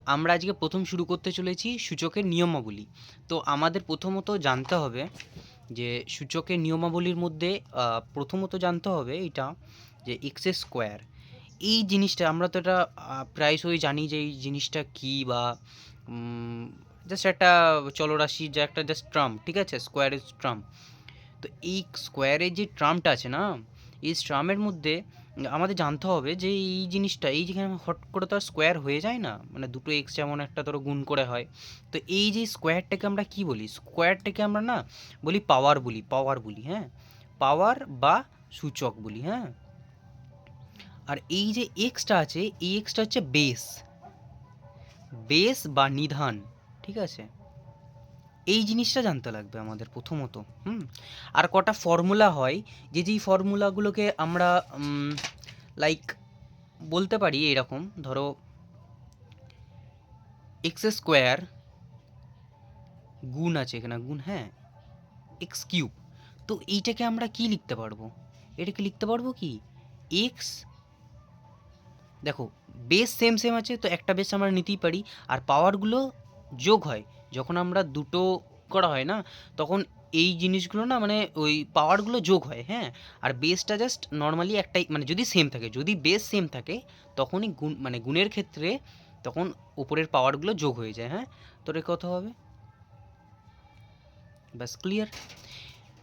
আমরা আজকে প্রথম শুরু করতে চলেছি সূচকের নিয়মাবলী। তো আমাদের প্রথমত জানতে হবে যে সূচকের নিয়মাবলীর মধ্যে প্রথমত জানতে হবে এটা যে এক্স স্কোয়ার এই জিনিসটা আমরা তো এটা প্রায়শই জানি যে এই জিনিসটা কী বা জাস্ট একটা চলরাশি যা একটা জাস্ট ট্রাম, ঠিক আছে, স্কোয়ারের ট্রাম। তো এই স্কোয়ারের যে ট্রামটা আছে না, এই ট্রামের মধ্যে আমাদের জানতে হবে যে এই জিনিসটা এই যেখানে হট করে তো আর স্কোয়ার হয়ে যায় না, মানে দুটো এক্স যেমন একটা ধরো গুণ করে হয়। তো এই যে স্কোয়ারটাকে আমরা কি বলি, স্কোয়ারটাকে আমরা না বলি পাওয়ার বলি, পাওয়ার বলি, হ্যাঁ, পাওয়ার বা সূচক বলি, হ্যাঁ। আর এই যে এক্সটা আছে, এই এক্সটা হচ্ছে বেস, বেস বা নিধান, ঠিক আছে। এই জিনিসটা জানতে লাগবে আমাদের প্রথমত। আর কটা ফর্মুলা হয়, যে যেই ফর্মুলাগুলোকে আমরা লাইক বলতে পারি এরকম, ধরো এক্স স্কোয়ার গুণ আছে এখানে, গুণ, হ্যাঁ, এক্স কিউব। তো এইটাকে আমরা কি লিখতে পারবো, এটাকে লিখতে পারবো কি এক্স, দেখো বেস সেম সেম আছে তো একটা বেস আমরা নিতেই পারি। আর পাওয়ারগুলো যোগ হয়, যখন আমরা দুটো করা হয় না, তখন এই জিনিসগুলো না মানে ওই পাওয়ারগুলো যোগ হয়, হ্যাঁ। আর বেসটা জাস্ট নর্মালি একটাই, মানে যদি সেম থাকে, যদি বেস সেম থাকে তখনই গুণ, মানে গুণের ক্ষেত্রে তখন উপরের পাওয়ারগুলো যোগ হয়ে যায়, হ্যাঁ। তোর এ কথা হবে, ব্যাস ক্লিয়ার।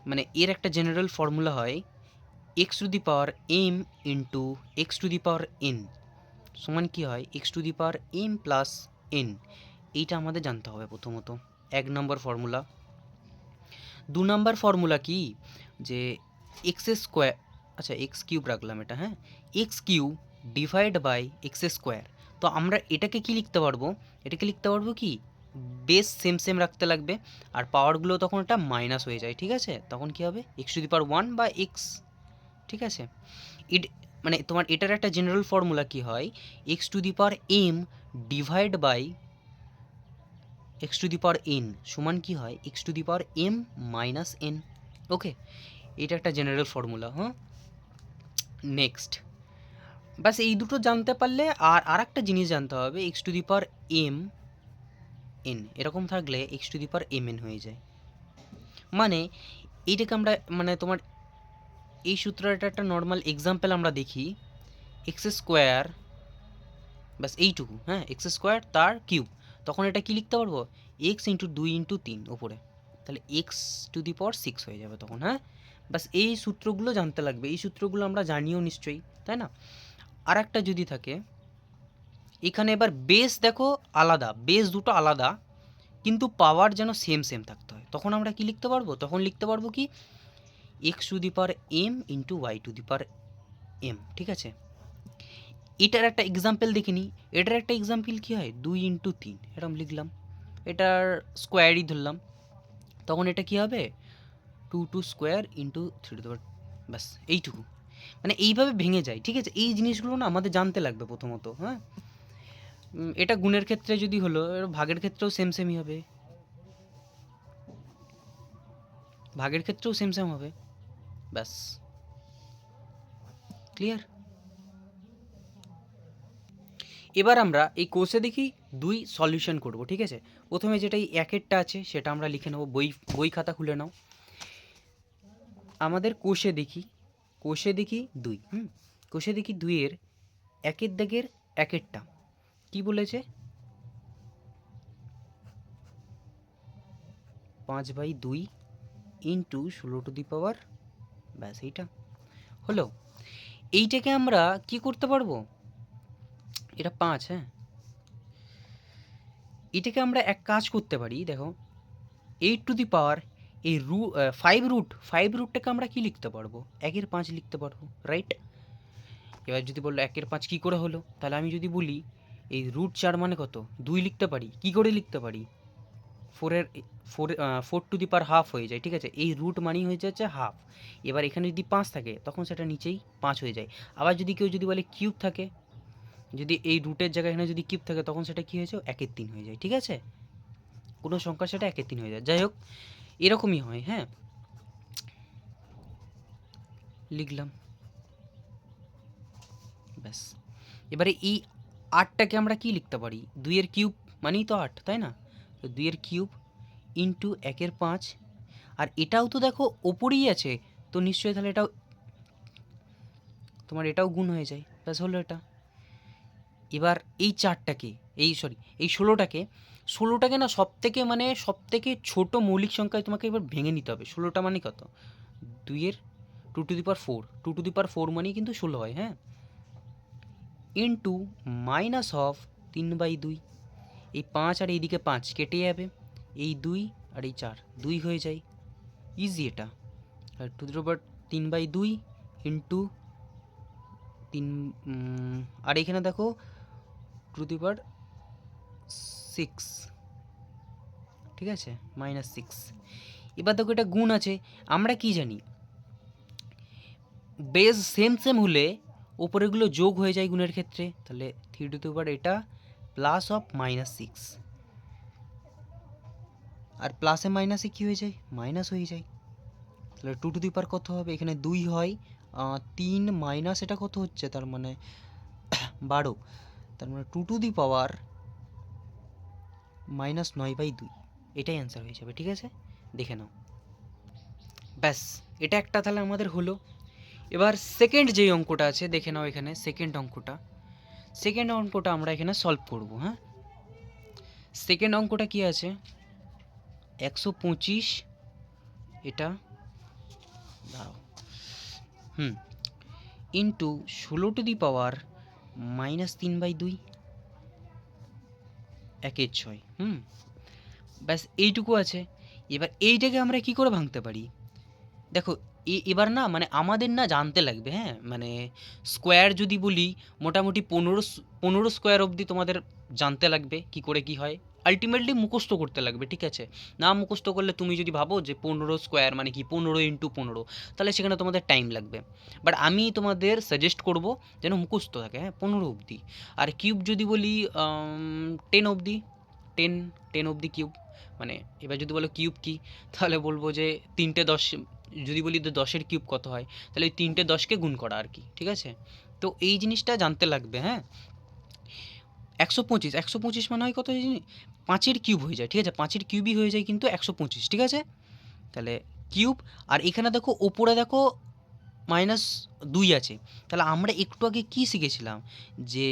মানে এর একটা জেনারেল ফর্মুলা হয় x to the power m into x to the power n সমান কী হয় x to the power m plus n. এইটা আমাদের জানতে হবে প্রথমত, এক নম্বর ফর্মুলা। দু নম্বর ফর্মুলা কি, যে এক্স স্কোয়ার, আচ্ছা এক্স কিউব রাখলাম এটা, হ্যাঁ, x cube divide by x square. তো আমরা এটাকে কি লিখতে পারবো, এটাকে লিখতে পারবো কি বেস সেম সেম রাখতে লাগবে, আর পাওয়ারগুলো তখন এটা মাইনাস হয়ে যায়, ঠিক আছে। তখন কি হবে x to the power one বা এক্স, ঠিক আছে। ইট মানে তোমার এটার একটা জেনারেল ফর্মুলা কি হয় x to the power m divide by x to the power n সমান কি হয় x to the power m minus n. Okay, এটা একটা জেনারেল ফর্মুলা, হ্যাঁ। নেক্সট, বাস এই দুটো জানতে পারলে আর একটা জিনিস জানতে হবে x to the power m n এরকম থাকলে x to the power m n হয়ে যায়। মানে এইটাকে আমরা মানে তোমার এই সূত্রটা একটা নর্মাল এক্সাম্পল আমরা দেখি, এক্স স্কোয়ার, ব্যাস এইটুকু, হ্যাঁ, এক্স স্কোয়ার তার কিউব। তখন এটা কি লিখতে পারবো এক্স ইন্টু দুই ইন্টু তিন ওপরে, তাহলে x to the power six হয়ে যাবে তখন, হ্যাঁ। বাস এই সূত্রগুলো জানতে লাগবে, এই সূত্রগুলো আমরা জানিও নিশ্চয়ই, তাই না। আর একটা যদি থাকে এখানে, এবার বেস দেখো আলাদা, বেস দুটো আলাদা কিন্তু পাওয়ার যেন সেম সেম থাকতে হয়, তখন আমরা কি লিখতে পারবো, তখন লিখতে পারবো কি x to the power m into y to the power m, ঠিক আছে। এটার একটা এক্সাম্পল দেখে নিই, এটার একটা এক্সাম্পল কী হয় দুই ইন্টু তিন এরকম লিখলাম, এটার স্কোয়ারই ধরলাম, তখন এটা কী হবে two two square into three to the power, ব্যাস এইটুকু। মানে এইভাবে ভেঙে যায়, ঠিক আছে। এই জিনিসগুলো না আমাদের জানতে লাগবে প্রথমত, হ্যাঁ। এটা গুণের ক্ষেত্রে যদি হলো, ভাগের ক্ষেত্রেও সেম সেমই হবে, ভাগের ক্ষেত্রেও সেম সেম হবে, ব্যাস ক্লিয়ার। এবার আমরা এই কোর্সে দেখি দুই সলিউশন করব, ঠিক আছে। প্রথমে যেটা এই একেরটা আছে সেটা আমরা লিখে নেব, বই খাতা খুলে নাও। আমাদের কোষে দেখি দুই, কোষে দেখি দুইয়ের একের দাগের একেরটা কি বলেছে 5/2 ইন্টু 16 টু দি পাওয়ার, ব্যাস এইটা হলো। এইটাকে আমরা কি করতে পারবো, এটা 5, হ্যাঁ, এটাকে আমরা এক কাজ করতে পারি, দেখো 8 টু দি পাওয়ার এই 5 রুটটাকে আমরা কি লিখতে পারবো 1/5 লিখতে পারবো, রাইট। এবার যদি বললো 1/5 কী করে হলো, তাহলে আমি যদি বলি এই √4 মানে কত 2 লিখতে পারি, কি করে লিখতে পারি 4 টু দি পাওয়ার হাফ হয়ে যায়, ঠিক আছে। এই রুট মানেই হয়ে যাচ্ছে হাফ। এবার এখানে যদি 5 থাকে তখন সেটা নিচেই 5 হয়ে যায়। আবার যদি কেউ যদি বলে কিউব থাকে, যদি এই রুটের জায়গায় এখানে যদি কিউব থাকে তখন সেটা কী হয়েছে 1/3 হয়ে যায়, ঠিক আছে। কোনো সংখ্যা সেটা 1/3 হয়ে যায়, যাই হোক এরকমই হয়, হ্যাঁ। লিখলাম, ব্যাস। এবারে এই 8টাকে আমরা কি লিখতে পারি, 2 এর কিউব মানেই তো 8, তাই না? তো 2 এর কিউব ইন্টু 1 এর 5, আর এটাও তো দেখো ওপরেই আছে, তো নিশ্চয়ই তাহলে এটাও তোমার এটাও গুণ হয়ে যায়, ব্যাস হলো এটা। এবার এই 4টাকে, এই 16টাকে না সবথেকে ছোট মৌলিক সংখ্যায় তোমাকে এবার ভেঙে নিতে হবে। 16টা মানে কত, 2 এর 2^4, 2^4 মানেই কিন্তু 16 হয়, হ্যাঁ, ইন্টু মাইনাস অফ 3/2, এই 5 আর এইদিকে 5 কেটে যাবে, এই 2 আর এই 4 2 হয়ে যায়, ইজি এটা। আর 3/2 ইন্টু 3, আর এখানে দেখো 2^6, ঠিক আছে, -6। এবার দেখো এটা গুণ আছে, আমরা কি জানি, বেস সেম হলে ওপরেগুলো যোগ হয়ে যায় গুণের ক্ষেত্রে, তাহলে 3^, এটা প্লাস অফ -6, আর প্লাসে মাইনাসে কী হয়ে যায়, মাইনাস হয়ে যায়। তাহলে 2^, কত হবে, এখানে 2 হয়, 3 মাইনাস এটা কত হচ্ছে, তার মানে 12, তার মানে 2^, -9/2, এটাই অ্যান্সার হয়ে যাবে, ঠিক আছে, দেখে নাও। ব্যাস, এটা একটা তাহলে আমাদের হলো। এবার সেকেন্ড যেই অঙ্কটা আছে দেখে নাও, এখানে সেকেন্ড অঙ্কটা আমরা এখানে সলভ করব। হ্যাঁ, সেকেন্ড অঙ্কটা কি আছে, 125, এটা দাঁড়াও, ইন্টু 16^, -3/2, 1/6। ব্যাস এইটুকু আছে। এবার এইটাকে আমরা কি করে ভাঙতে পারি, দেখো এবার না মানে আমাদের না জানতে লাগবে, হ্যাঁ, মানে স্কোয়ার যদি বলি মোটামুটি 15 স্কোয়ার অবধি তোমাদের জানতে লাগবে কি করে কি হয়, আলটিমেটলি মুখস্থ করতে লাগবে, ঠিক আছে। না মুখস্থ করলে তুমি যদি ভাবো যে 15 স্কোয়ার মানে কি 15 × 15, তাহলে সেখানে তোমাদের টাইম লাগবে। বাট আমি তোমাদের সাজেস্ট করব যেন মুখস্থ থাকে, হ্যাঁ, 15 অবধি। আর কিউব যদি বলি 10 অবধি, 10 অবধি কিউব, মানে এবার যদি বলো কিউব কি, তাহলে বলবো যে 3টে 10, যদি বলি তো 10-এর কিউব কত হয়, তাহলে ওই 3টে 10কে গুণ করা আর কি, ঠিক আছে। তো এই জিনিসটা জানতে লাগবে, হ্যাঁ। 125 মানে হয় কত, 5-এর কিউব হয়ে যায়, ঠিক আছে, 5-এর কিউবই হয়ে যায় কিন্তু 125, ঠিক আছে। তাহলে কিউব, আর এখানে দেখো ওপরে দেখো -2 আছে, তাহলে আমরা একটু আগে কি শিখেছিলাম যে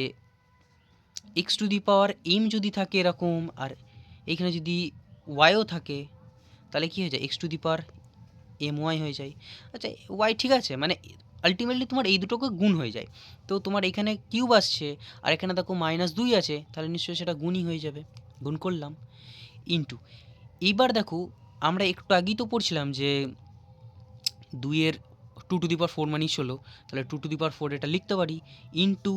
x⁴m যদি থাকে এরকম, আর এইখানে যদি ওয়াইও থাকে, তাহলে কি হয়ে যায়, x⁴my হয়ে যায়। আচ্ছা ওয়াই ঠিক আছে, মানে আলটিমেটলি তোমার এই দুটোকে গুণ হয়ে যায়, তো তোমার এখানে কিউব আসছে আর এখানে দেখো -2 আছে, তাহলে নিশ্চয়ই সেটা গুণই হয়ে যাবে, গুণ করলাম, ইন্টু এইবার দেখো আমরা একটু আগেই তো পড়ছিলাম যে 2-এর 2^4 মানেই 16, তাহলে 2^4 এটা লিখতে পারি, ইন্টু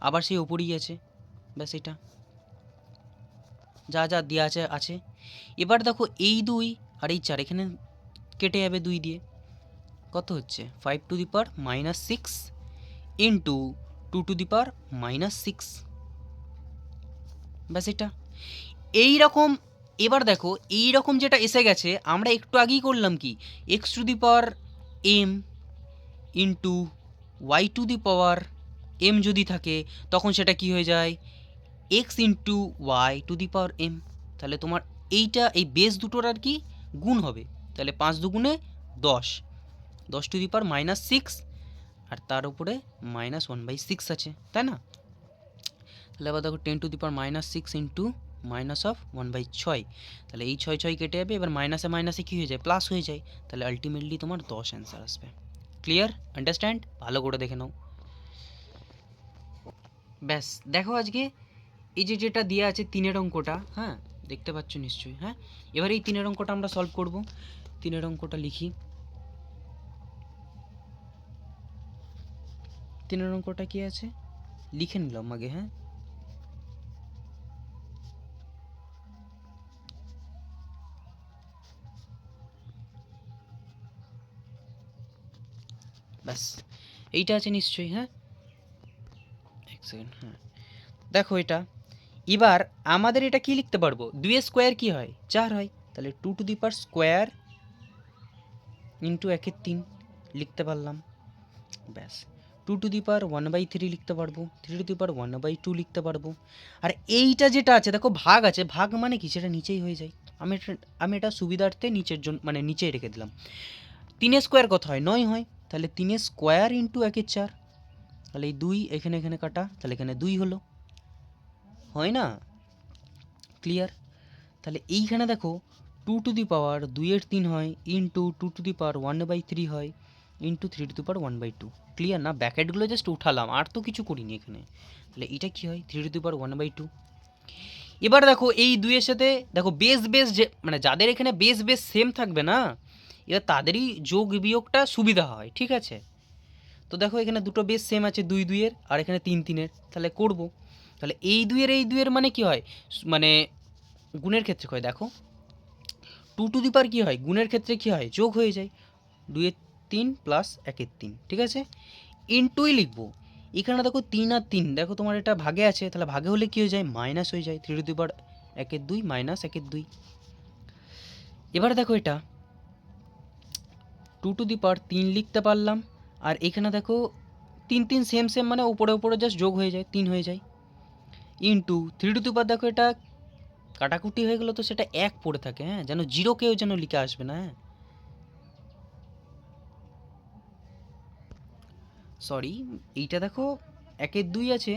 আবার সেই ওপরেই আছে, ব্যাস এটা যা যা দেওয়া আছে। এবার দেখো এই 2 আর এই 4 এখানে কেটে যাবে 2 দিয়ে, কত হচ্ছে 5^-6 ইন্টু 2^-6, ব্যাস এটা এই রকম। এবার দেখো এই রকম যেটা এসে গেছে, আমরা একটু আগেই করলাম কি, x⁴m ইন্টু y⁴m যদি থাকে তখন সেটা কি হয়ে যায়, x ইন্টু y⁴m, তাহলে তোমার এইটা এই বেস দুটোর আর কি গুণ হবে, তাহলে 5 দুগুণে 10, 10^-6, আর তার উপরে -1/6 আছে, তাই না। তাহলে এবার দেখো 10^-6 ইন্টু -1/6, তাহলে এই 6 কেটে যাবে, এবার মাইনাসে মাইনাসে কী হয়ে যায়, প্লাস হয়ে যায়, তাহলে আলটিমেটলি তোমার 10 অ্যান্সার আসবে। ক্লিয়ার, আন্ডারস্ট্যান্ড, ভালো করে দেখে নাও। ব্যাস দেখো আজকে এই যে যেটা দেওয়া আছে 3-এর অঙ্কটা, হ্যাঁ দেখতে পাচ্ছ নিশ্চয়ই, হ্যাঁ। এবার এই 3-এর অঙ্কটা আমরা সলভ করব। 3-এর অঙ্কটা লিখি, 3-এর অঙ্কটা কি আছে লিখে নিলাম আগে, হ্যাঁ। ব্যাস এইটা আছে নিশ্চয়ই, হ্যাঁ, এক সেকেন্ড, হ্যাঁ দেখো এটা। এবার আমাদের এটা কি লিখতে পারবো, 2 স্কোয়ার কি হয়, 4 হয়, তাহলে 2^² ইন্টু 1/3 লিখতে পারলাম, ব্যাস 2^1/3 লিখতে পারবো, 3^1/2 লিখতে পারবো। আর এইটা যেটা আছে দেখো ভাগ আছে, ভাগ মানে কি সেটা নিচেই হয়ে যায়। আমি এটা সুবিধার্থে নিচের জন্য মানে নিচেই রেখে দিলাম। 3 স্কোয়ার কত হয়? 9 হয়। তাহলে 3 স্কোয়ার ইন্টু 1/4, তাহলে এই 2 এখানে এখানে কাটা, তাহলে এখানে 2 হলো, হয় না? ক্লিয়ার? তাহলে এইখানে দেখো 2^2 হয় ইন্টু 2^1/3 হয় ইন্টু 3^1/2। ক্লিয়ার না? ব্যাকেটগুলো জাস্ট উঠালাম, আর তো কিছু করিনি এখানে। তাহলে এটা কি হয়? 3^1/2। এবার দেখো এই দুইয়ের সাথে দেখো বেস যে মানে যাদের এখানে বেস সেম থাকবে না, এবার তাদেরই যোগ বিয়োগটা সুবিধা হয়, ঠিক আছে? তো দেখো এখানে দুটো বেস সেম আছে 2 আর এখানে 3 তাহলে করব। তাহলে এই দুইয়ের মানে কি হয়? মানে গুণের ক্ষেত্রে হয়, দেখো 2 কি হয়? গুণের ক্ষেত্রে কি হয়? যোগ হয়ে যায়। 2^3 প্লাস 1^3, ঠিক আছে? ইন্টুই লিখবো। এখানে দেখো 3 আর 3, দেখো তোমার এটা ভাগে আছে, তাহলে ভাগে হলে কি হয়ে যায়? মাইনাস হয়ে যায়। 3^1/2 মাইনাস 1/2। এবার দেখো এটা 2^3 লিখতে পারলাম। আর এখানে দেখো 3 সেম মানে উপরে জাস্ট যোগ হয়ে যায়, 3 হয়ে যায়। ইন্টু 3 দেখো এটা কাটাকুটি হয়ে গেল তো সেটা 1 পড়ে থাকে, হ্যাঁ, যেন 0 কেউ যেন লিখে আসবে না, হ্যাঁ, সরি। এইটা দেখো 1/2 আছে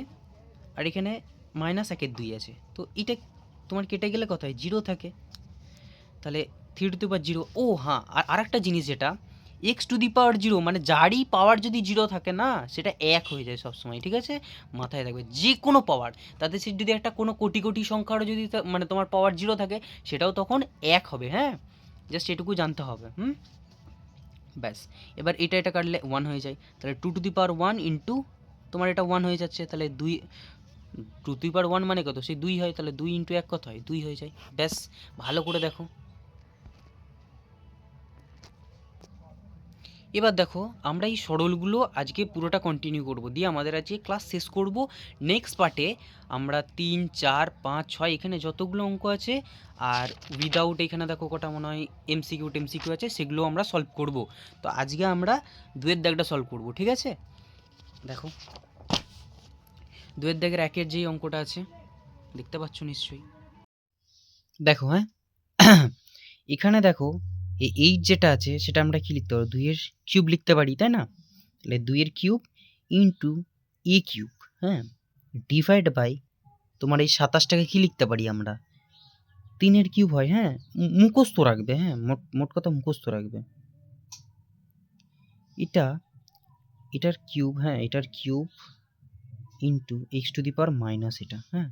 আর এখানে মাইনাস 1/2 আছে, তো এটা তোমার কেটে গেলে কত হয়? 0 থাকে। তাহলে 3^0। ও হ্যাঁ, আর আরেকটা জিনিস যেটা x^0 মানে যারই পাওয়ার যদি 0 থাকে না সেটা 1 হয়ে যায় সবসময়, ঠিক আছে? মাথায় রাখবে যে কোনো পাওয়ার, তাতে সে যদি একটা কোনো কোটি সংখ্যারও যদি মানে তোমার পাওয়ার 0 থাকে সেটাও তখন 1 হবে, হ্যাঁ, জাস্ট এটুকু জানতে হবে। ব্যাস। এবার এটা কাটলে 1 হয়ে যায়। তাহলে 2^1 ইন্টু তোমার এটা 1 হয়ে যাচ্ছে, তাহলে 2^1 মানে কত? সেই 2 হয়, তাহলে 2 ইন্টু 1 কত হয়? 2 হয়ে যায়। ব্যাস, ভালো করে দেখো। এবার দেখো আমরা এই সরলগুলো আজকে পুরোটা কন্টিনিউ করব, দিয়ে আমাদের আজকে ক্লাস শেষ করব। নেক্সট পার্টে আমরা 3, 4, 5, 6 এখানে যতগুলো অঙ্ক আছে আর উইদাউট এখানে দেখো কটা মনে হয় এমসিকিউ আছে, সেগুলো আমরা সলভ করব। তো আজকে আমরা 2-এর দাগটা সলভ করব, ঠিক আছে? দেখো 2-এর দাগের 1-এর যেই অঙ্কটা আছে দেখতে পাচ্ছ নিশ্চয়ই। দেখো, হ্যাঁ, এখানে দেখো এই 8 যেটা আছে সেটা আমরা কি লিখতে পারবো? 2-এর কিউব লিখতে পারি, তাই না? তাহলে 2-এর কিউব ইন্টু এ কিউব, হ্যাঁ, ডিভাইড বাই তোমার এই 27টাকে কি লিখতে পারি আমরা? 3-এর কিউব হয়, হ্যাঁ, মুখস্থ রাখবে, হ্যাঁ, মোট কথা মুখস্থ রাখবে। এটার কিউব, হ্যাঁ, এটার কিউব ইন্টু x⁻⁻, এটা, হ্যাঁ,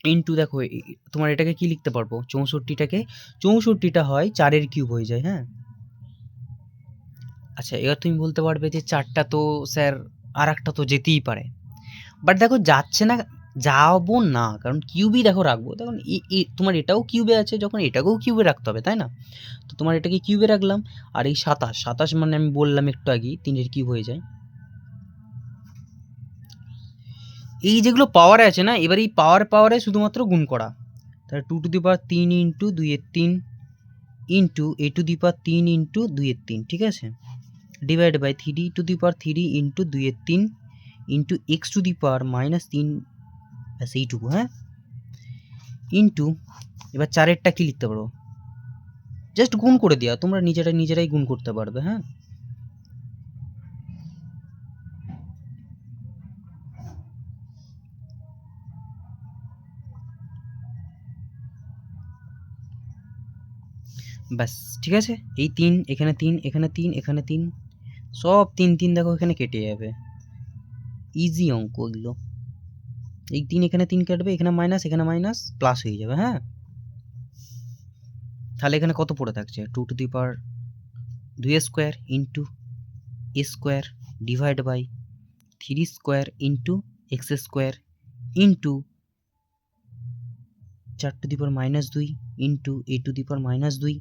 ইন্টু দেখো তোমার এটাকে কি লিখতে পারবো? 64টা হয় 4-এর কিউব হয়ে যায়, হ্যাঁ। আচ্ছা, এবার তুমি বলতে পারবে যে 4টা তো স্যার আর একটা তো যেতেই পারে, বাট দেখো যাচ্ছে না, যাবো না, কারণ কিউবই দেখো রাখবো। তখন তোমার এটাও কিউবে আছে, যখন এটাকেও কিউবে রাখতে হবে, তাই না? তো তোমার এটাকে কিউবে রাখলাম। আর এই 27 মানে আমি বললাম একটু আগেই 3-এর কিউব হয়ে যায়। এই যেগুলো পাওয়ারে আছে না, এবার এই পাওয়ারে শুধুমাত্র গুণ করা। তাহলে 2^3 ইন্টু 2^3 ইন্টু a⁻3 ইন্টু 2^3, ঠিক আছে, divide by 3^3 into 2^3 into x⁻3, ব্যাস এইটুকু, হ্যাঁ, ইন্টু এবার 4-এরটা কি লিখতে পারো? জাস্ট গুণ করে দেওয়া, তোমরা নিজেরাই গুণ করতে পারবে, হ্যাঁ। ব্যাস, ঠিক আছে। এই 3 এখানে 3 এখানে 3 এখানে 3, সব 3 দেখো এখানে কেটে যাবে। ইজি অঙ্ক এগুলো। এই 3 এখানে 3 কাটবে, এখানে মাইনাস প্লাস হয়ে যাবে, হ্যাঁ। তাহলে এখানে কত পড়ে থাকছে? 2^2 into a square divide by 3² into x² into 4^-2 into a⁻2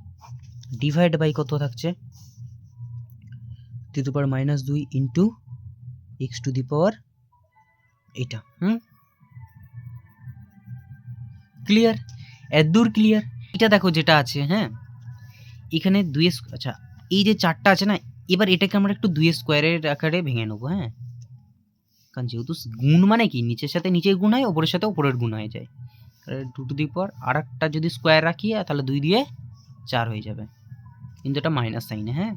divide by কত থাকছে? 3^-2 ইন্টু x⁻, এটা, ক্লিয়ার? এতদূর ক্লিয়ার? এটা দেখো যেটা আছে, হ্যাঁ, এখানে 2 আচ্ছা এই যে 4টা আছে না, এবার এটাকে আমরা একটু 2 স্কোয়ারের আকারে ভেঙে নেবো, হ্যাঁ? কারণ যেহেতু গুণ মানে কি নিচের সাথে নিচের গুণ হয়, উপরের সাথে উপরের গুণ হয়ে যায়। তাহলে 2 টু দি পাওয়ার আরেকটা যদি স্কোয়ার রাখি তাহলে 2 দিয়ে 4 হয়ে যাবে, কিন্তু এটা মাইনাস সাইনে, হ্যাঁ?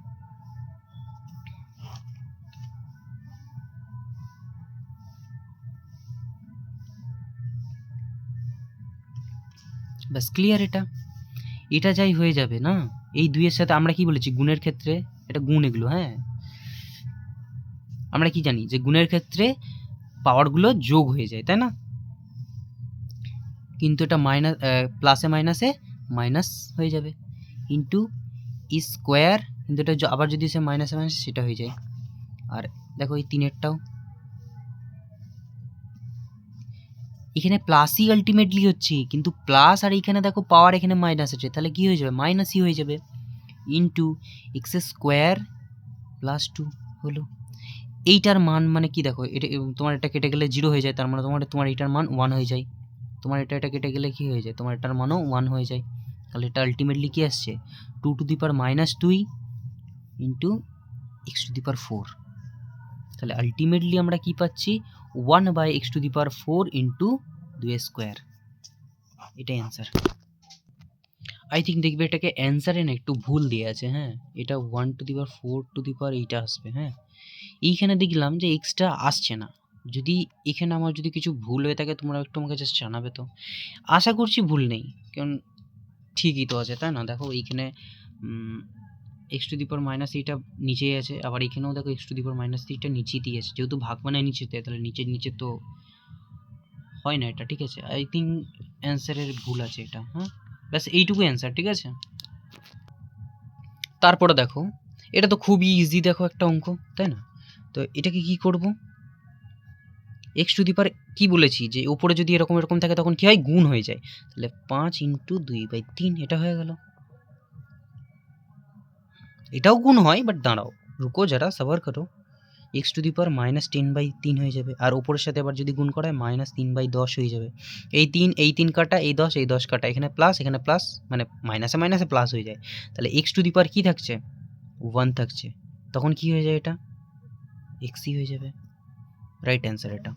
ব্যাস ক্লিয়ার। এটা যাই হয়ে যাবে না, এই 2 এর সাথে আমরা কি বলেছি গুণের ক্ষেত্রে, এটা গুণ এগুলো, হ্যাঁ? আমরা কি জানি যে গুণের ক্ষেত্রে পাওয়ারগুলো যোগ হয়ে যায়, তাই না? কিন্তু এটা মাইনাস প্লাসে মাইনাসে মাইনাস হয়ে যাবে, ইন্টু স্কোয়ার, কিন্তু এটা আবার যদি সে মাইনাসে মাইনাসে সেটা হয়ে যায়। আর দেখো এই 3-এরটাও এখানে প্লাসই আলটিমেটলি হচ্ছে, কিন্তু প্লাস আর এখানে দেখো পাওয়ার এখানে মাইনাস আছে, তাহলে কি হয়ে যাবে মাইনাসই হয়ে যাবে, ইন্টু এক্স স্কোয়ার প্লাস 2 হলো। এইটার মান মানে কি দেখো, এটা তোমার এটা কেটে গেলে 0 হয়ে যায়, তার মানে তোমার এটার মান 1 হয়ে যায়। তোমার এটা কেটে গেলে কি হয়ে যায়, তোমার এটার মানও 1 হয়ে যায়। তাহলে এটা আলটিমেটলি কি আসছে 2 to the power -2 into x to the power 4। তাহলে আলটিমেটলি আমরা কি পাচ্ছি 1/x to the power 4 into 2 square. এটাই অ্যান্সার। আই থিঙ্ক দেখবে এটাকে অ্যান্সারে না একটু ভুল দিয়ে আছে, হ্যাঁ? এটা 1 two the power 4 two the পাওয়ার এইটা আসবে, হ্যাঁ? এইখানে দেখলাম যে এক্সটা আসছে না। যদি এখানে আমার যদি কিছু ভুল হয়ে থাকে তোমরা একটু আমাকে জাস্ট জানাবে তো। আশা করছি ভুল নেই, কারণ ঠিকই তো আছে, তাই না? দেখো এইখানে x to the power minus এইটা নিচেই আছে, আবার এখানেও দেখো x to the power minus এইটা নিচেতেই আছে, যেহেতু ভাগ মানে নিচেতে, তাহলে নিচে তো হয় না এটা, ঠিক আছে? আই থিঙ্ক অ্যান্সারের ভুল আছে এটা, হ্যাঁ? ব্যাস এইটুকু অ্যান্সার, ঠিক আছে? তারপরে দেখো এটা তো খুবই ইজি, দেখো একটা অঙ্ক, তাই না? তো এটাকে কি করব, এক্স টু দি পাওয়ার কি বলেছি যে উপরে যদি এরকম এরকম থাকে তখন কি হয় গুণ হয়ে যায়, তাহলে 5 ইন্টু 2/3 এটা হয়ে গেল। এটাও গুণ হয়, বাট দাঁড়াও রুকো যারা সবার করো, এক্স টু দি পাওয়ার -10/3 হয়ে যাবে, আর উপরের সাথে আবার যদি গুণ করা হয় -3/10 হয়ে যাবে। এই 3 কাটা, এই 10 কাটা, এখানে প্লাস মানে মাইনাসে মাইনাসে প্লাস হয়ে যায়, তাহলে এক্স টু দি পাওয়ার কী থাকছে 1 থাকছে, তখন কি হয়ে যায় এটা এক্সই হয়ে যাবে। রাইট অ্যান্সার এটা,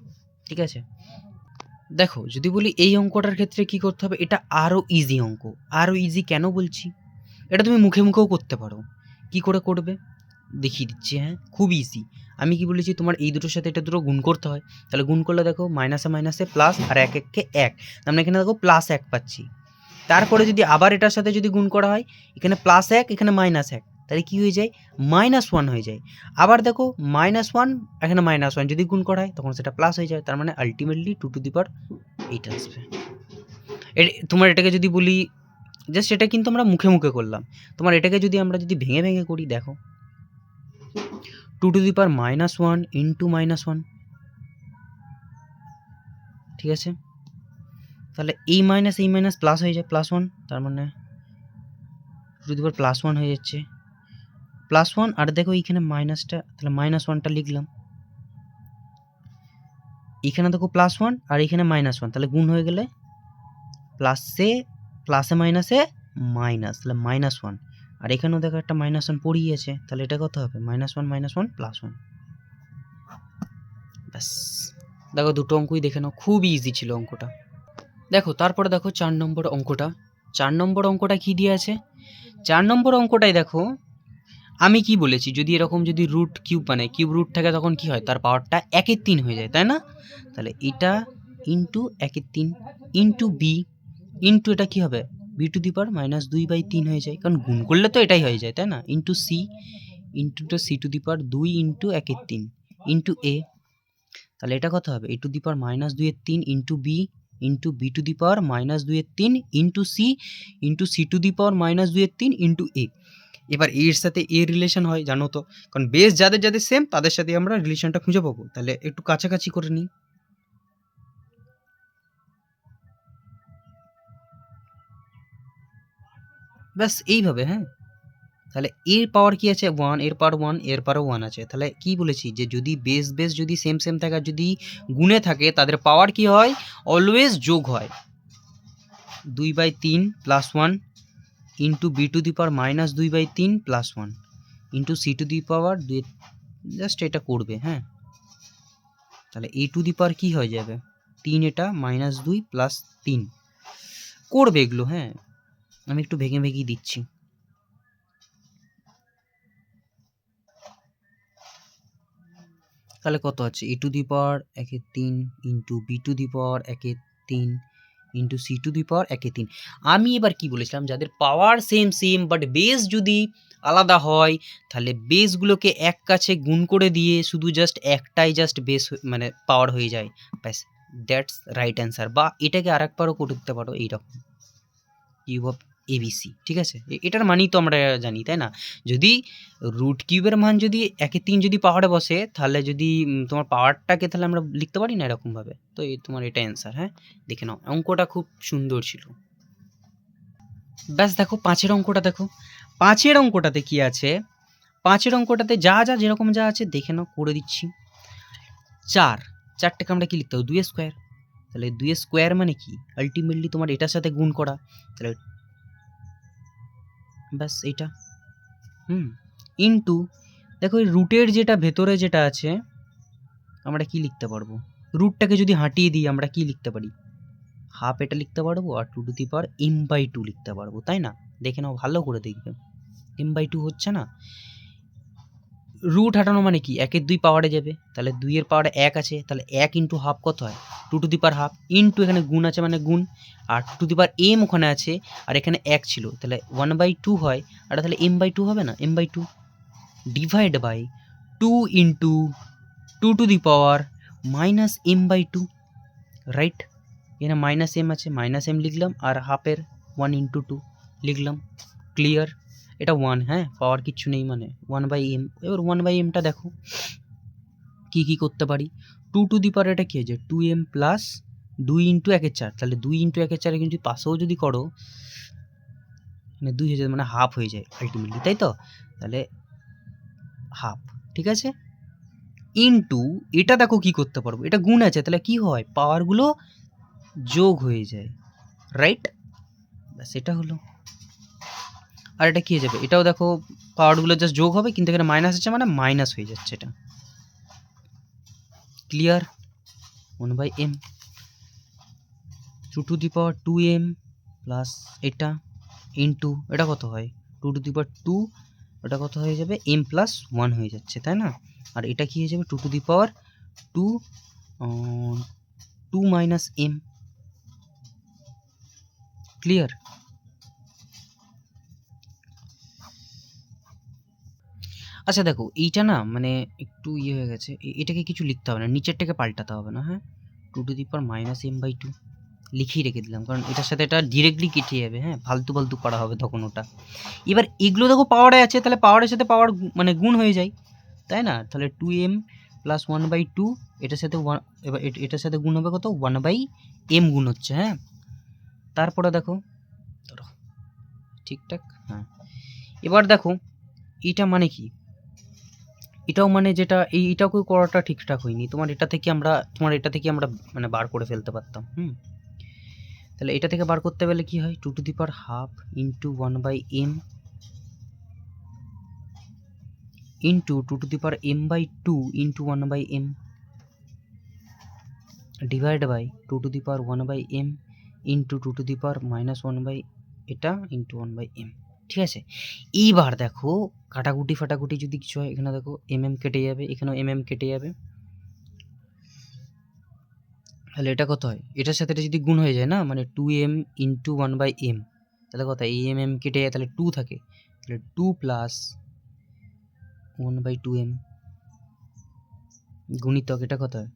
ঠিক আছে? দেখো যদি বলি এই অঙ্কটার ক্ষেত্রে কি করতে হবে, এটা আরও ইজি অঙ্ক। আরও ইজি কেন বলছি, এটা তুমি মুখে মুখেও করতে পারো। কি করে করবে দেখিয়ে দিচ্ছি, হ্যাঁ? খুব ইজি। আমি কি বলেছি তোমার এই দুটোর সাথে এটা দুটো গুণ করতে হয়, তাহলে গুণ করলে দেখো মাইনাসে মাইনাসে প্লাস, আর 1 1 কে 1, আমরা এখানে দেখো +1 পাচ্ছি। তারপরে যদি আবার এটার সাথে যদি গুণ করা হয়, এখানে +1 এখানে -1, তাহলে কি হয়ে যায় -1 হয়ে যায়। আবার দেখো -1 এখানে -1 যদি গুণ করা হয় তখন সেটা প্লাস হয়ে যায়, তার মানে আলটিমেটলি 2 টু দি পাওয়ার 8 আসবে। তোমার এটাকে যদি বলি জাস্ট, এটা কিন্তু আমরা মুখে মুখে করলাম, তোমার এটাকে যদি আমরা যদি ভেঙে ভেঙে করি, দেখো 2 টু দি পাওয়ার -1 ইন্টু -1, ঠিক আছে? তাহলে এই মাইনাস প্লাস হয়ে যায় +1, তার মানে 2 টু দি পাওয়ার +1 হয়ে যাচ্ছে, +1, আর দেখো এইখানে মাইনাসটা, তাহলে -1টা লিখলাম, এখানে দেখো +1 আর এখানে -1, তাহলে গুণ হয়ে গেলে প্লাসে মাইনাসে মাইনাস, তাহলে -1, আর এখানেও দেখো একটা -1 পড়েই আছে, তাহলে এটা কত হবে -1 +1। ব্যাস দেখো দুটো অঙ্কই দেখে নাও, খুবই ইজি ছিল অঙ্কটা। দেখো তারপরে দেখো 4 নম্বর অঙ্কটা। 4 নম্বর অঙ্কটা কি দিয়ে আছে, 4 নম্বর অঙ্কটাই দেখো আমি কি বলেছি, যদি এরকম যদি রুট কিউব মানে কিউব রুট থাকে তখন কি হয়, তার পাওয়ারটা 1/3 হয়ে যায়, তাই না? তাহলে এটা ইন্টু 1/3 ইন্টু বি ইন্টু এটা কি হবে বি টু দি পাওয়ার -2/3 হয়ে যায়, কারণ গুণ করলে তো এটাই হয়ে যায়, তাই না? ইন্টু সি ইন্টুটা C to the power 2 into 1/3 into A, তাহলে এটা কত হবে A to the power -2/3 into B to the power -2/3 into C to the power -2/3 into A. এবার এর সাথে এ রিলেশন হয় জানো তো, কারণ বেস যাদের যাদের সেম তাদের সাথে আমরা রিলেশনটা খুঁজে পাবো, তাহলে একটু কাছাকাছি করে নিই। ব্যাস এইভাবে, হ্যাঁ? তাহলে এর পাওয়ার কি আছে 1, এর পাওয়ার 1, এর পাওয়ারও 1 আছে, তাহলে কি বলেছি যে যদি বেস যদি সেম থাকে, যদি গুণে থাকে, তাদের পাওয়ার কি হয় অলওয়েজ যোগ হয়। 2/3 +1 into B to the power -2/3 +1, into C to the power 2, just এটা করবে, হ্যাঁ। তাহলে এ টু দি পাওয়ার কী হয়ে যাবে 3, এটা -2 + 3 করবে এগুলো, হ্যাঁ। আমি একটু ভেঙে ভেঙেই দিচ্ছি। তাহলে কত আছে A to the power 1/3 into B to the power 1/3 into C to the power 1/3। আমি এবার কি বলেছিলাম, যাদের power same same but base যদি আলাদা হয় তাহলে বেসগুলোকে এক কাছে গুণ করে দিয়ে শুধু জাস্ট একটাই জাস্ট বেস মানে পাওয়ার হয়ে যায়, ব্যাস, দ্যাটস রাইট অ্যান্সার। বা এটাকে আরেকবারও করতে পারো এইরকম, কিউব অফ এবিসি, ঠিক আছে। এটার মানেই তো আমরা জানি, তাই না? যদি রুট কিউবের মান যদি 1/3 যদি পাওয়ারে বসে, তাহলে যদি তোমার পাওয়ারটাকে তাহলে আমরা লিখতে পারি না এরকমভাবে। তো তোমার এটা অ্যান্সার, হ্যাঁ। দেখে নাও, অঙ্কটা খুব সুন্দর ছিল। ব্যাস দেখো 5-এর অঙ্কটা দেখো। 5-এর অঙ্কটাতে কি আছে, 5-এর অঙ্কটাতে যা যেরকম যা আছে দেখে নাও, করে দিচ্ছি। 4টাকে আমরা কি লিখতে হবে 2 স্কোয়ার। তাহলে 2 স্কোয়ার মানে কি আলটিমেটলি তোমার এটার সাথে গুণ করা, তাহলে ব্যাস এইটা ইন্টু, দেখো এই রুটের যেটা ভেতরে যেটা আছে আমরা কি লিখতে পারবো, রুটটাকে যদি হাঁটিয়ে দিই আমরা কি লিখতে পারি, হাফ এটা লিখতে পারবো আর 2 টু দি পাওয়ার m/2 লিখতে পারবো, তাই না? দেখে নাও, ভালো করে দেখবে, m/2 হচ্ছে না। রুট হাঁটানো মানে কি 1/2 পাওয়ারে যাবে, তাহলে 2 পাওয়ারে 1 আছে, তাহলে 1 ইন্টু হাফ কত হয় 2 to the power half, into এখানে গুণ আছে মানে গুণ, আর 2 টু দি পাওয়ার m ওখানে আছে আর এখানে 1 ছিল, তাহলে 1/2 হয়, আর তাহলে m/2 হবে না, m/2 divide by 2 into 2 to the power -m/2, right. এখানে -m আছে, -m লিখলাম, আর হাফের 1 ইন্টু 2 লিখলাম, ক্লিয়ার। এটা 1, হ্যাঁ, পাওয়ার কিচ্ছু নেই মানে 1/m। এবার 1/mটা দেখো কি কি করতে পারি, 2 টু দি পাওয়ার এটা কি হয়েছে 2m প্লাস 2 ইন্টু 1/4, তাহলে 2 ইন্টু 1/4 কিন্তু পাশেও যদি করো মানে 2 হয়ে যায়, মানে হাফ হয়ে যায় আলটিমেটলি, তাই তো? তাহলে হাফ, ঠিক আছে। ইন্টু এটা দেখো কি করতে পারবো, এটা গুণ আছে, তাহলে কি হয় পাওয়ারগুলো যোগ হয়ে যায়, রাইট। ব্যাস এটা হলো। আর এটা কি হয়ে যাবে, এটাও দেখো পাওয়ারগুলো জাস্ট যোগ হবে, কিন্তু এখানে মাইনাস আছে মানে মাইনাস হয়ে যাচ্ছে, এটা clear. 1/m 2 to the power 2m plus এটা ইন্টু এটা কত হয় 2 টু দি পাওয়ার 2, ওটা কত হয়ে যাবে m প্লাস 1 হয়ে যাচ্ছে, তাই না? আর এটা কি হয়ে যাবে 2 to the power 2 2 minus m, clear. আচ্ছা দেখো এইটা না মানে একটু ইয়ে হয়ে গেছে, এটাকে কিছু লিখতে হবে না, নিচেরটাকে পাল্টাতে হবে না, হ্যাঁ। 2 টু দি পাওয়ার -m/2 লিখেই রেখে দিলাম, কারণ এটার সাথে এটা ডিরেক্টলি কেটে যাবে, হ্যাঁ, ফালতু ফালতু করা হবে তখন ওটা। এবার এগুলো দেখো পাওয়ারে আছে, তাহলে পাওয়ারের সাথে পাওয়ার মানে গুণ হয়ে যায়, তাই না? তাহলে 2m প্লাস 1/2 এটার সাথে এবার এটার সাথে গুণ হবে কত 1/m গুণ হচ্ছে, হ্যাঁ। তারপরে দেখো ধরো ঠিকঠাক, হ্যাঁ। এবার দেখো এটা মানে কি, এটাও মানে যেটা এইটাকেও করাটা ঠিকঠাক হয়নি, তোমার এটা থেকে আমরা মানে বার করে ফেলতে পারতাম, তাহলে এটা থেকে বার করতে গেলে কি হয় 2 to the power half into 1/m into 2 to the power m/2 into 1/m divide by 2 to the power 1/m into 2 to the power -1 এটা ইন্টু 1/m, ঠিক আছে। এইবার দেখো কাটাকুটি ফাটাকুটি যদি কিছু হয়, এখানে দেখো কেটে যাবে, এখানেও কেটে যাবে, তাহলে এটা কত হয় এটার সাথে এটা যদি গুণ হয়ে যায় না, মানে 2m ইন্টু 1/m, তাহলে কত এই কেটে যায়, তাহলে 2 থাকে, তাহলে 2 প্লাস 1/2m গুণিতক এটা কত হয়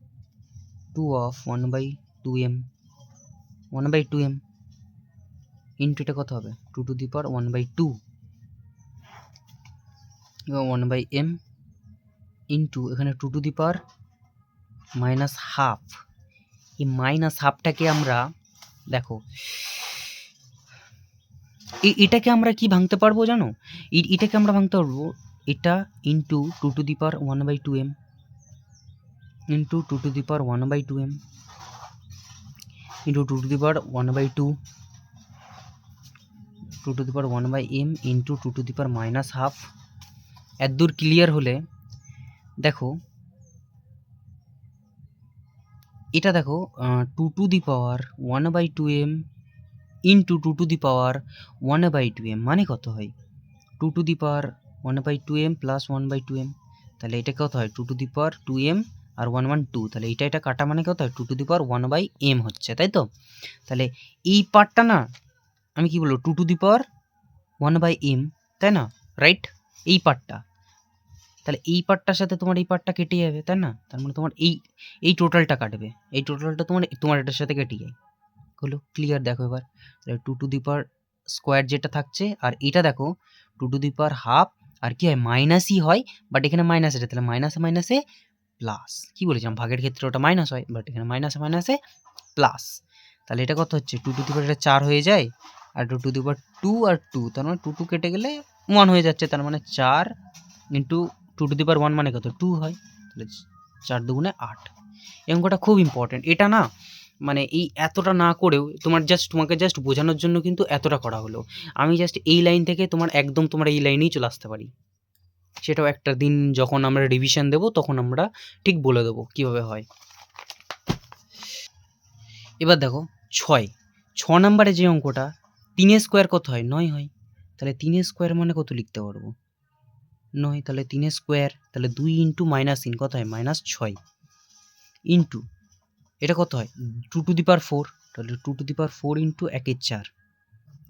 2 অফ 1/2m ইন্টু এটা কত হবে 2 টু দি পাওয়ার 1/2 এবং 1/m ইন্টু এখানে 2 টু দি পাওয়ার -1/2, এই -1/2টাকে আমরা দেখো এটাকে আমরা কি ভাঙতে পারবো জানো, এটাকে আমরা ভাঙতে পারবো এটা into 2 to the power 1/2m into 2 to the power 1/2m into 2 to the power 1/2 2 to the power 1/m into 2 to the power -1/2 এতদূর ক্লিয়ার হলে দেখো এটা দেখো 2^1/2m ইন্টু 2^1/2m মানে কত হয় 2^1/2m প্লাস 1/2m, তাহলে এটা কত হয় 2^2m আর 1 2, তাহলে এটা কাটা মানে কত হয় 2^1/m হচ্ছে, তাই তো? তাহলে এই পার্টটা না আমি কি বলবো 2^1/m, তাই না? রাইট, এই পার্টটা, তাহলে এই পার্টটার সাথে তোমার এই পার্টটা কেটে যাবে, তাই না? তার মানে তোমার এই টোটালটা কাটবে, এই টোটালটা তোমার এটার সাথে কেটে যায়। হলো ক্লিয়ার? দেখো এবার তাহলে 2^² যেটা থাকছে, আর এটা দেখো 2^½ আর কি হয় মাইনাসই হয়, বাট এখানে মাইনাস এটা, তাহলে মাইনাসে মাইনাসে প্লাস। কি বলেছিলাম ভাগের ক্ষেত্রে ওটা মাইনাস হয়, বাট এখানে মাইনাসে মাইনাসে প্লাস। তাহলে এটা কত হচ্ছে 2^, এটা 4 হয়ে যায়, আর 2^2 আর 2, তার মানে 2 কেটে গেলে 1 হয়ে যাচ্ছে, তার মানে 4 ইন্টু 2^1 মানে কত 2 হয়, তাহলে 4 2 8। এই অঙ্কটা খুব ইম্পর্টেন্ট, এটা না মানে এই এতটা না করেও তোমাকে জাস্ট বোঝানোর জন্য কিন্তু এতটা করা হলো। আমি জাস্ট এই লাইন থেকে তোমার এই লাইনেই চলে আসতে পারি, সেটাও একটা দিন যখন আমরা রিভিশন দেব তখন আমরা ঠিক বলে দেবো কিভাবে হয়। এবার দেখো 6 নাম্বারে যে অঙ্কটা 3² কত হয় 9 হয়, তাহলে 3² মানে কত লিখতে পারবো 9, তাহলে 3², তাহলে 2 ইন্টু মাইনাস ইন কত হয় -6 ইন্টু এটা কত হয় 2^4, তাহলে 2^4 ইন্টু 1/4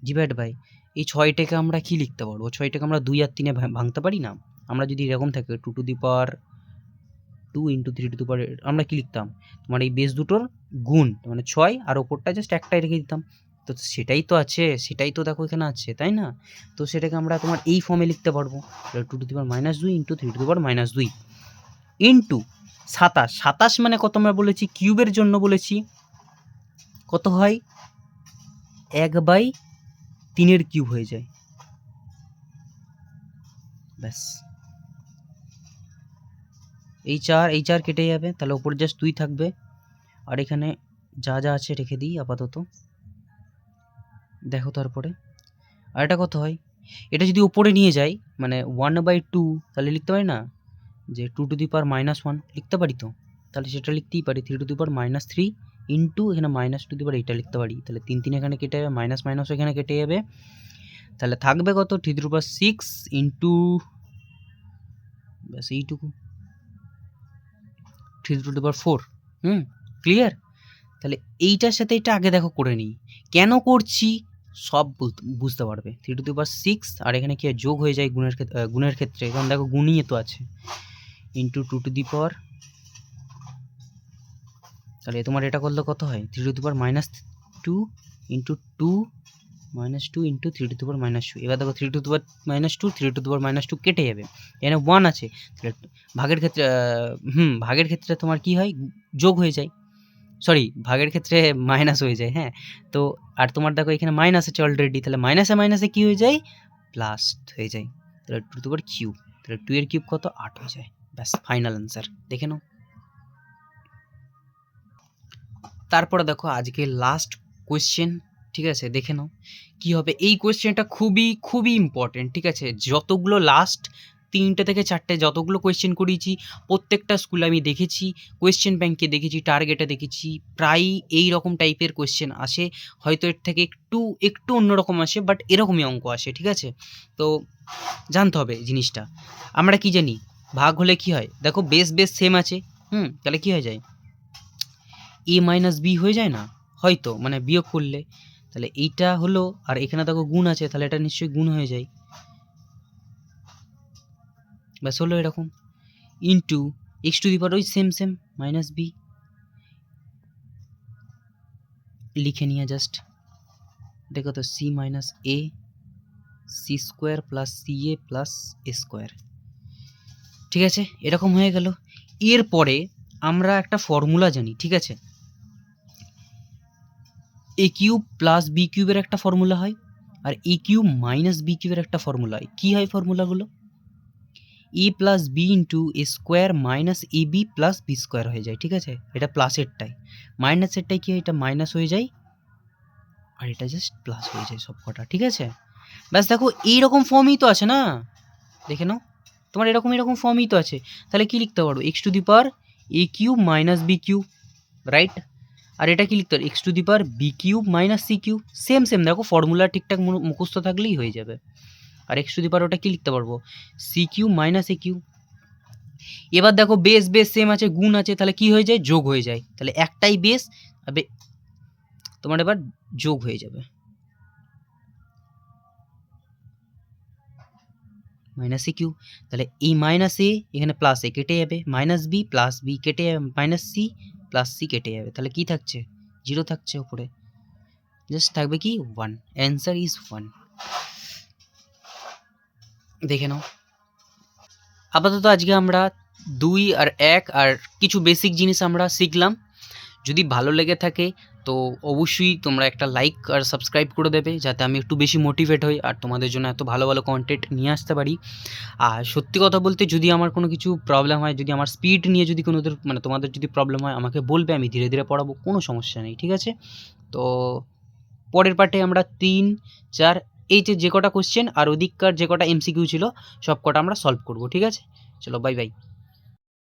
ডিভাইড বাই এই 6টাকে আমরা কি লিখতে পারবো 6টাকে আমরা 2 আর 3-এ ভাঙতে পারি না? আমরা যদি এরকম থাকে 2^2 ইন্টু 3^, আমরা কি লিখতাম তোমার এই বেস দুটোর গুণ, মানে 6 আর ওপরটা জাস্ট একটাই রেখে দিতাম, তো সেটাই তো আছে, সেটাই তো দেখো এখানে আছে, তাই না? তো সেটাকে আমরা তোমার এই ফর্মে লিখতে পারবো 2^-2 ইন্টু 3^-2 ইন্টু 27 মানে কত আমরা বলেছি কিউবের জন্য বলেছি, কত হয় 1/3 কিউব হয়ে যায়, ব্যাস। এই 4 কেটে যাবে, তাহলে ওপরে জাস্ট 2 থাকবে, আর এখানে যা যা আছে রেখে দিই আপাতত। দেখো তারপরে আর এটা কত হয়, এটা যদি উপরে নিয়ে যাই মানে 1/2, তাহলে লিখতে পারি না যে 2^-1 লিখতে পারি তো, তাহলে সেটা লিখতেই পারি 3^-3 ইন্টু এখানে -2 এটা লিখতে পারি, তাহলে 3 এখানে কেটে যাবে, মাইনাস মাইনাস এখানে কেটে যাবে, তাহলে থাকবে কত 3^6 ইন্টু ব্যাস এইটুকু 3^4। ক্লিয়ার? তাহলে এইটার সাথে এটা আগে দেখো করে নিই, কেন করছি সব বুঝতে পারবে। 3^6 আর এখানে কি যোগ হয়ে যায় গুণের ক্ষেত্রে, কারণ দেখো গুণই তো আছে, ইন্টু 2^, তাহলে তোমার এটা করলে কত হয় 3^-2 ইন্টু 2 -2 ইন্টু 3^-2। এবার দেখো 3^-2 3^-2 কেটে যাবে, এখানে 1 আছে, তাহলে ভাগের ক্ষেত্রে তোমার কি হয় যোগ হয়ে যায়, সরি ভাগের ক্ষেত্রে মাইনাস হয়ে যায়, হ্যাঁ। তো আর তোমার দেখো এখানে মাইনাস আছে অলরেডি, তাহলে মাইনাসে মাইনাসে কি হয়ে যায় প্লাস হয়ে যায়, তাহলে 2^3, তাহলে 2 এর কিউব কত 8 হয়ে যায়, ব্যাস ফাইনাল অ্যান্সার। দেখে নাও। তারপরে দেখো আজকে লাস্ট কোয়েশ্চেন, ঠিক আছে? দেখে নাও কী হবে। এই কোয়েশ্চেনটা খুবই ইম্পর্টেন্ট, ঠিক আছে? যতগুলো লাস্ট 3টে থেকে 4টে যতগুলো কোয়েশ্চেন করিয়েছি প্রত্যেকটা স্কুলে আমি দেখেছি, কোয়েশ্চেন ব্যাংকে দেখেছি, টার্গেটে দেখেছি, প্রায়ই এই রকম টাইপের কোয়েশ্চেন আসে, হয়তো এর থেকে একটু অন্যরকম আসে, বাট এরকমই অঙ্ক আসে, ঠিক আছে? তো জানতে হবে জিনিসটা। আমরা কি জানি ভাগ হলে কি হয়, দেখো বেস সেম আছে, তাহলে কি হয়ে যায় a মাইনাস বি হয়ে যায় না, হয়তো মানে বিয়োগ করলে, তাহলে এইটা হলো, আর এখানে দেখো গুণ আছে, তাহলে এটা নিশ্চয়ই গুণ হয়ে যায়, ব্যাস হলো এরকম, ইন্টু x⁴ ওই সেম মাইনাস বি লিখে নিয়ে জাস্ট দেখো তো c minus a c² plus ca plus a², ঠিক আছে? এরকম হয়ে গেল। এরপরে আমরা একটা ফর্মুলা জানি, ঠিক আছে? a³ প্লাস b³ এর একটা ফর্মুলা হয়, আর a³ মাইনাস b³ এর একটা ফর্মুলা হয়। কী হয় ফর্মুলাগুলো? a plus b into a² minus ab plus b² হয়ে যায়, ঠিক আছে? এটা প্লাসেরটাই, মাইনাসেরটাই কি হয় এটা মাইনাস হয়ে যায়, আর এটা জাস্ট প্লাস হয়ে যায় সব কটা, ঠিক আছে? ব্যাস দেখো এইরকম ফর্মই তো আছে না, দেখে নাও তোমার এরকম এরকম ফর্মই তো আছে, তাহলে কি লিখতে পারো x to the power A cube minus B cube, right? আর এটা কি লিখতে পারো x to the power B cube minus C cube, same same, দেখো ফর্মুলা ঠিকঠাক মুখস্থ থাকলেই হয়ে যাবে। আর এক্স টু দি পাওয়ার ওটা কি লিখতে পারবো সি কিউব মাইনাস এ কিউব। এবার দেখো বেস বেস সেম আছে, গুণ আছে, তাহলে কি হয়ে যায় যোগ হয়ে যায়, তাহলে একটাই বেস তোমার এবার যোগ হয়ে যাবে, মাইনাস এ কিউ, তাহলে এই মাইনাস এ এখানে প্লাস এ কেটে যাবে, মাইনাস বি প্লাস বি কেটে যাবে, মাইনাস সি প্লাস সি কেটে যাবে, তাহলে কি থাকছে জিরো থাকছে উপরে, জাস্ট থাকবে কি ওয়ান, অ্যান্সার ইজ ওয়ান। দেখে নাও। আপাতত আজকে আমরা 2 আর 1 আর কিছু বেসিক জিনিস আমরা শিখলাম। যদি ভালো লেগে থাকে তো অবশ্যই তোমরা একটা লাইক আর সাবস্ক্রাইব করে দেবে, যাতে আমি একটু বেশি মোটিভেট হই আর তোমাদের জন্য এত ভালো ভালো কন্টেন্ট নিয়ে আসতে পারি। আর সত্যি কথা বলতে যদি আমার কোনো কিছু প্রবলেম হয়, যদি আমার স্পিড নিয়ে যদি কোনো মানে তোমাদের যদি প্রবলেম হয় আমাকে বলবে, আমি ধীরে ধীরে পড়াবো, কোনো সমস্যা নেই, ঠিক আছে? তো পরের পার্টে আমরা 3, 4 এই যে কটা কোশ্চেন আর ওদিককার যে কটা এমসিকিউ ছিল সব কটা আমরা সলভ করবো, ঠিক আছে? চলো বাই বাই।